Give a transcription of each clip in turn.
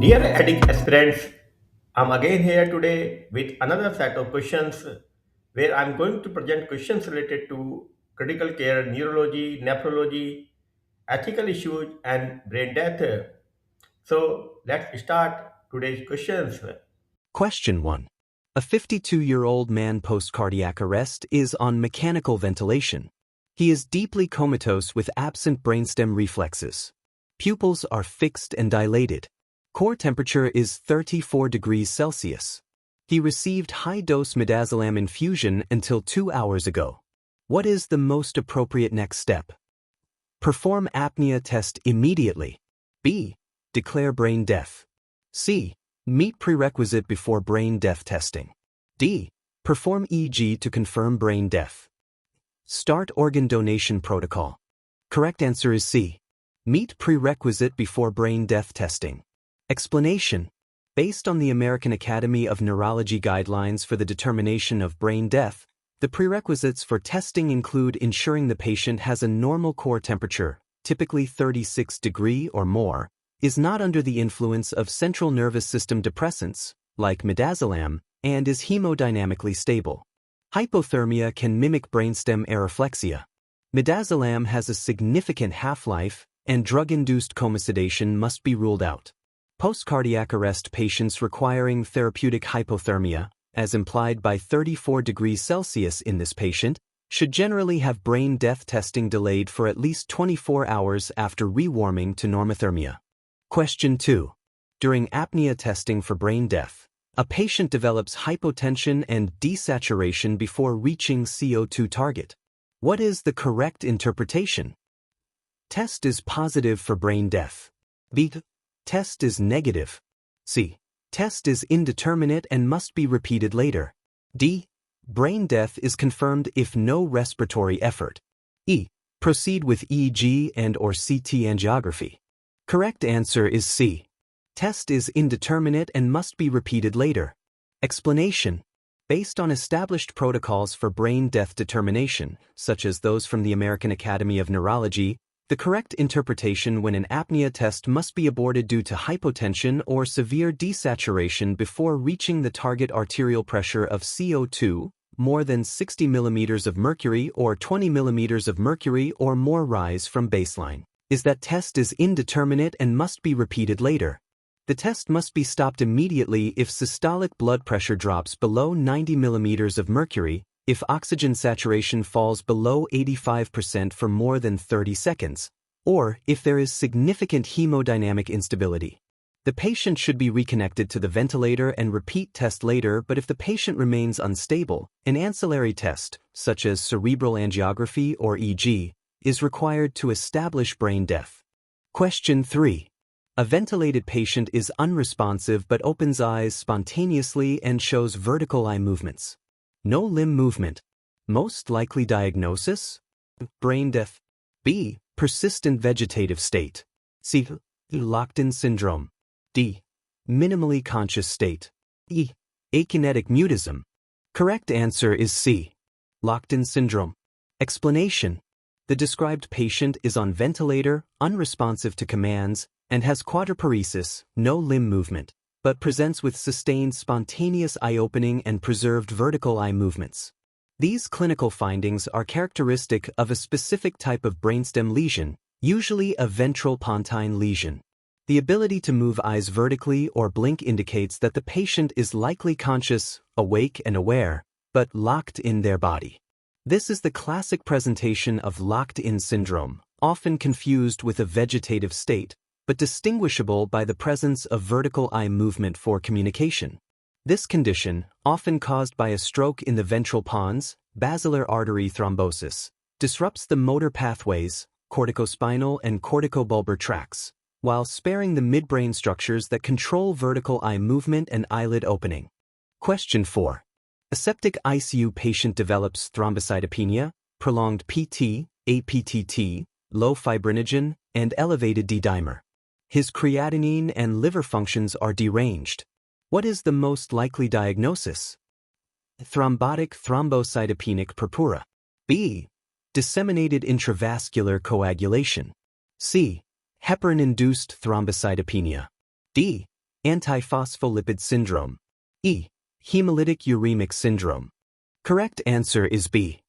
Dear EDIC aspirants, I'm again here today with another set of questions where I'm going to present questions related to critical care, neurology, nephrology, ethical issues, and brain death. So let's start today's questions. Question 1. A 52-year-old man post-cardiac arrest is on mechanical ventilation. He is deeply comatose with absent brainstem reflexes. Pupils are fixed and dilated. Core temperature is 34 degrees Celsius. He received high-dose midazolam infusion until 2 hours ago. What is the most appropriate next step? Perform apnea test immediately. B. Declare brain death. C. Meet prerequisite before brain death testing. D. Perform EEG to confirm brain death. Start organ donation protocol. Correct answer is C. Meet prerequisite before brain death testing. Explanation. Based on the American Academy of Neurology guidelines for the determination of brain death, the prerequisites for testing include ensuring the patient has a normal core temperature, typically 36 degrees or more, is not under the influence of central nervous system depressants, like midazolam, and is hemodynamically stable. Hypothermia can mimic brainstem areflexia. Midazolam has a significant half-life, and drug-induced coma sedation must be ruled out. Post-cardiac arrest patients requiring therapeutic hypothermia, as implied by 34 degrees Celsius in this patient, should generally have brain death testing delayed for at least 24 hours after rewarming to normothermia. Question 2. During apnea testing for brain death, a patient develops hypotension and desaturation before reaching CO2 target. What is the correct interpretation? Test is positive for brain death. B. Test is negative. C. Test is indeterminate and must be repeated later. D. Brain death is confirmed if no respiratory effort. E. Proceed with EEG and/or CT angiography. Correct answer is C. Test is indeterminate and must be repeated later. Explanation. Based on established protocols for brain death determination, such as those from the American Academy of Neurology, the correct interpretation when an apnea test must be aborted due to hypotension or severe desaturation before reaching the target arterial pressure of CO2, more than 60 millimeters of mercury or 20 millimeters of mercury or more rise from baseline, is that test is indeterminate and must be repeated later. The test must be stopped immediately if systolic blood pressure drops below 90 millimeters of mercury, if oxygen saturation falls below 85% for more than 30 seconds, or if there is significant hemodynamic instability. The patient should be reconnected to the ventilator and repeat test later, but if the patient remains unstable, an ancillary test, such as cerebral angiography or EEG, is required to establish brain death. Question 3. A ventilated patient is unresponsive but opens eyes spontaneously and shows vertical eye movements. No limb movement. Most likely diagnosis? Brain death. B. Persistent vegetative state. C. Locked-in syndrome. D. Minimally conscious state. E. Akinetic mutism. Correct answer is C. Locked-in syndrome. Explanation. The described patient is on ventilator, unresponsive to commands, and has quadriparesis, no limb movement, but presents with sustained spontaneous eye opening and preserved vertical eye movements. These clinical findings are characteristic of a specific type of brainstem lesion, usually a ventral pontine lesion. The ability to move eyes vertically or blink indicates that the patient is likely conscious, awake and aware, but locked in their body. This is the classic presentation of locked-in syndrome, often confused with a vegetative state, but distinguishable by the presence of vertical eye movement for communication. This condition, often caused by a stroke in the ventral pons, basilar artery thrombosis, disrupts the motor pathways, corticospinal and corticobulbar tracts, while sparing the midbrain structures that control vertical eye movement and eyelid opening. Question 4. A septic ICU patient develops thrombocytopenia, prolonged PT, APTT, low fibrinogen, and elevated D-dimer. His creatinine and liver functions are deranged. What is the most likely diagnosis? Thrombotic thrombocytopenic purpura. B. Disseminated intravascular coagulation. C. Heparin-induced thrombocytopenia. D. Antiphospholipid syndrome. E. Hemolytic uremic syndrome. Correct answer is B.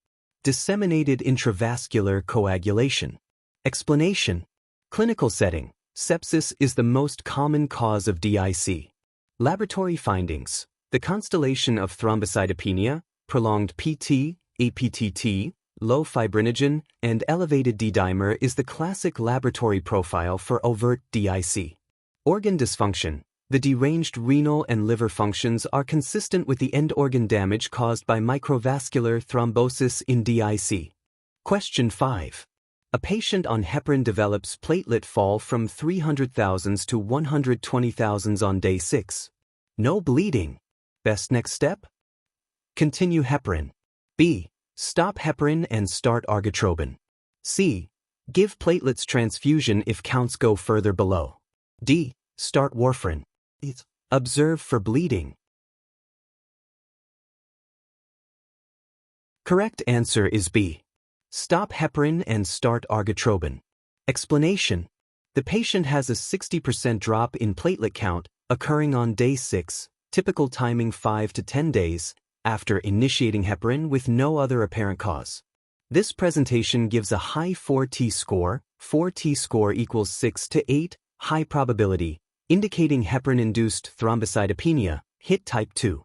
Disseminated intravascular coagulation. Explanation. Clinical setting. Sepsis is the most common cause of DIC. Laboratory findings. The constellation of thrombocytopenia, prolonged PT, APTT, low fibrinogen, and elevated D-dimer is the classic laboratory profile for overt DIC. Organ dysfunction. The deranged renal and liver functions are consistent with the end organ damage caused by microvascular thrombosis in DIC. Question 5. A patient on heparin develops platelet fall from 300,000s to 120,000s on day 6. No bleeding. Best next step? Continue heparin. B. Stop heparin and start argatrobin. C. Give platelets transfusion if counts go further below. D. Start warfarin. Observe for bleeding. Correct answer is B. Stop heparin and start argatrobin. Explanation. The patient has a 60% drop in platelet count occurring on day 6, typical timing 5 to 10 days, after initiating heparin with no other apparent cause. This presentation gives a high 4T score, 4T score equals 6 to 8, high probability, indicating heparin-induced thrombocytopenia, HIT type 2.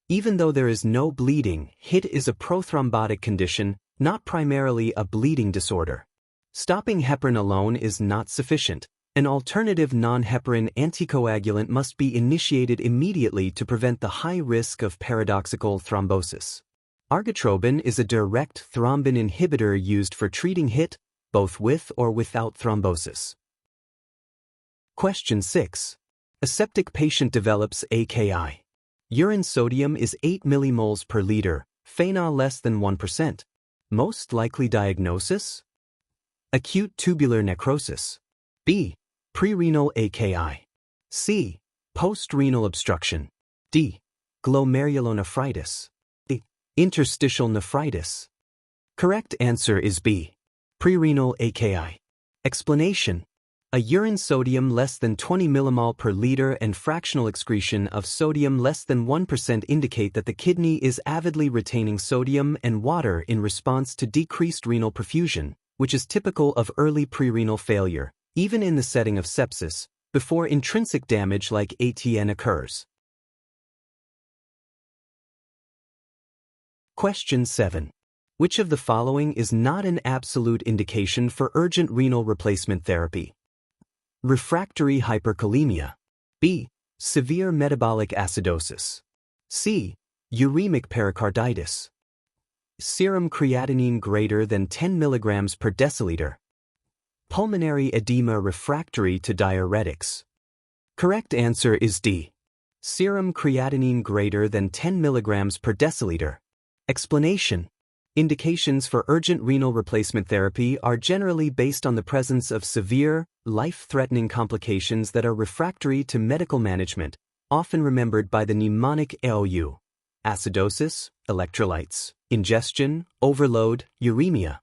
Even though there is no bleeding, HIT is a prothrombotic condition, not primarily a bleeding disorder. Stopping heparin alone is not sufficient. An alternative non-heparin anticoagulant must be initiated immediately to prevent the high risk of paradoxical thrombosis. Argatrobin is a direct thrombin inhibitor used for treating HIT, both with or without thrombosis. Question 6. A septic patient develops AKI. Urine sodium is 8 millimoles per liter, FeNO less than 1%. Most likely diagnosis? Acute tubular necrosis. B. Prerenal AKI. C. Postrenal obstruction. D. Glomerulonephritis. E. Interstitial nephritis. Correct answer is B. Prerenal AKI. Explanation. A urine sodium less than 20 millimole per liter and fractional excretion of sodium less than 1% indicate that the kidney is avidly retaining sodium and water in response to decreased renal perfusion, which is typical of early prerenal failure, even in the setting of sepsis, before intrinsic damage like ATN occurs. Question 7. Which of the following is not an absolute indication for urgent renal replacement therapy? Refractory hyperkalemia. B. Severe metabolic acidosis. C. Uremic pericarditis. Serum creatinine greater than 10 mg per deciliter. Pulmonary edema refractory to diuretics. Correct answer is D. Serum creatinine greater than 10 mg per deciliter. Explanation. Indications for urgent renal replacement therapy are generally based on the presence of severe, life-threatening complications that are refractory to medical management, often remembered by the mnemonic AOU: acidosis, electrolytes, ingestion, overload, uremia.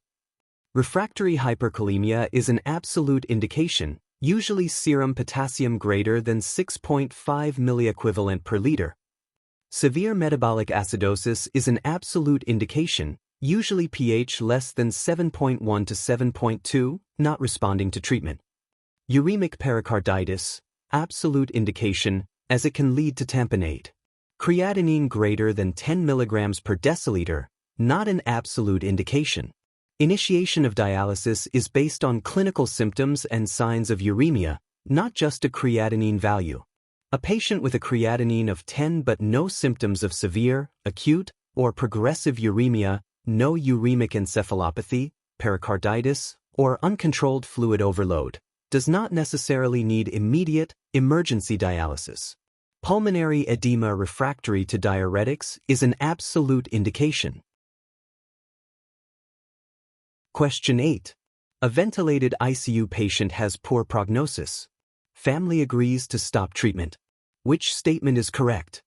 Refractory hyperkalemia is an absolute indication, usually serum potassium greater than 6.5 milliequivalent per liter. Severe metabolic acidosis is an absolute indication, usually pH less than 7.1 to 7.2, not responding to treatment. Uremic pericarditis, absolute indication, as it can lead to tamponade. Creatinine greater than 10 mg per deciliter, not an absolute indication. Initiation of dialysis is based on clinical symptoms and signs of uremia, not just a creatinine value. A patient with a creatinine of 10 but no symptoms of severe, acute, or progressive uremia, no uremic encephalopathy, pericarditis, or uncontrolled fluid overload, does not necessarily need immediate, emergency dialysis. Pulmonary edema refractory to diuretics is an absolute indication. Question 8. A ventilated ICU patient has poor prognosis. Family agrees to stop treatment. Which statement is correct?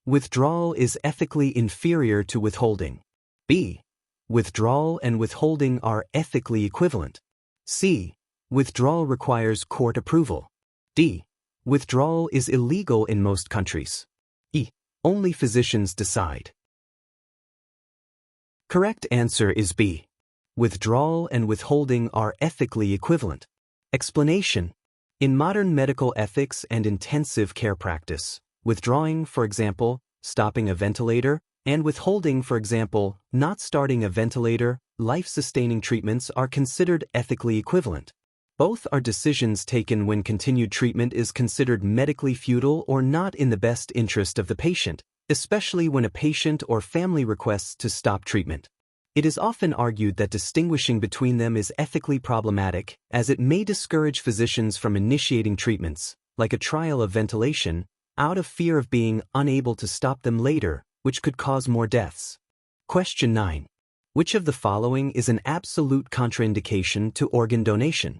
Withdrawal is ethically inferior to withholding. B. Withdrawal and withholding are ethically equivalent. C. Withdrawal requires court approval. D. Withdrawal is illegal in most countries. E. Only physicians decide. Correct answer is B. Withdrawal and withholding are ethically equivalent. Explanation. In modern medical ethics and intensive care practice, withdrawing, for example, stopping a ventilator, and withholding, for example, not starting a ventilator, life-sustaining treatments are considered ethically equivalent. Both are decisions taken when continued treatment is considered medically futile or not in the best interest of the patient, especially when a patient or family requests to stop treatment. It is often argued that distinguishing between them is ethically problematic, as it may discourage physicians from initiating treatments, like a trial of ventilation, out of fear of being unable to stop them later, which could cause more deaths. Question 9. Which of the following is an absolute contraindication to organ donation?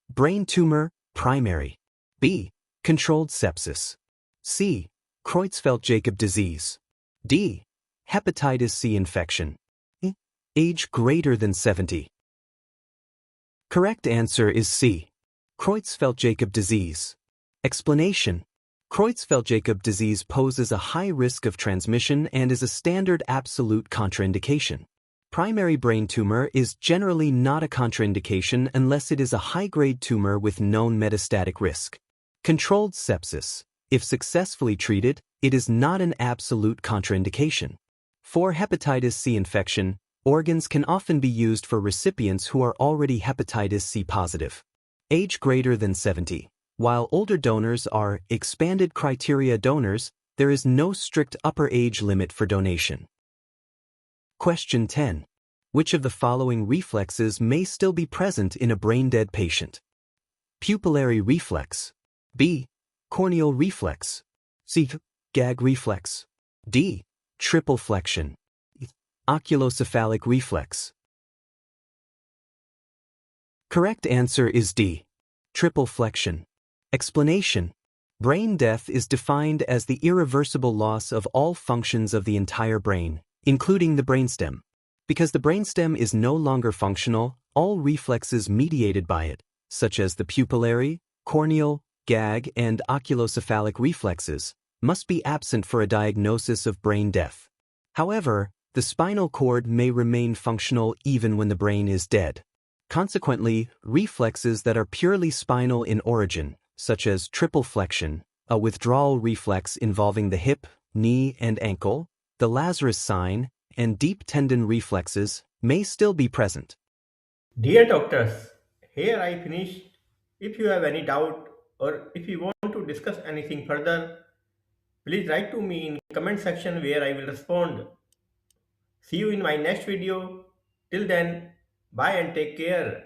Brain tumor, primary. B. Controlled sepsis. C. Creutzfeldt-Jakob disease. D. Hepatitis C infection. Age greater than 70. Correct answer is C. Creutzfeldt-Jakob disease. Explanation. Creutzfeldt-Jakob disease poses a high risk of transmission and is a standard absolute contraindication. Primary brain tumor is generally not a contraindication unless it is a high-grade tumor with known metastatic risk. Controlled sepsis. If successfully treated, it is not an absolute contraindication. For hepatitis C infection, organs can often be used for recipients who are already hepatitis C positive. Age greater than 70. While older donors are expanded criteria donors, there is no strict upper age limit for donation. Question 10. Which of the following reflexes may still be present in a brain-dead patient? Pupillary reflex. B. Corneal reflex. C. Gag reflex. D. Triple flexion. Oculocephalic reflex. Correct answer is D. Triple flexion. Explanation. Brain death is defined as the irreversible loss of all functions of the entire brain, including the brainstem. Because the brainstem is no longer functional, all reflexes mediated by it, such as the pupillary, corneal, gag, and oculocephalic reflexes, must be absent for a diagnosis of brain death. However, the spinal cord may remain functional even when the brain is dead. Consequently, reflexes that are purely spinal in origin, such as triple flexion, a withdrawal reflex involving the hip, knee, and ankle, the Lazarus sign, and deep tendon reflexes, may still be present. Dear doctors, here I finished. If you have any doubt or if you want to discuss anything further, please write to me in comment section where I will respond. See you in my next video. Till then, bye and take care.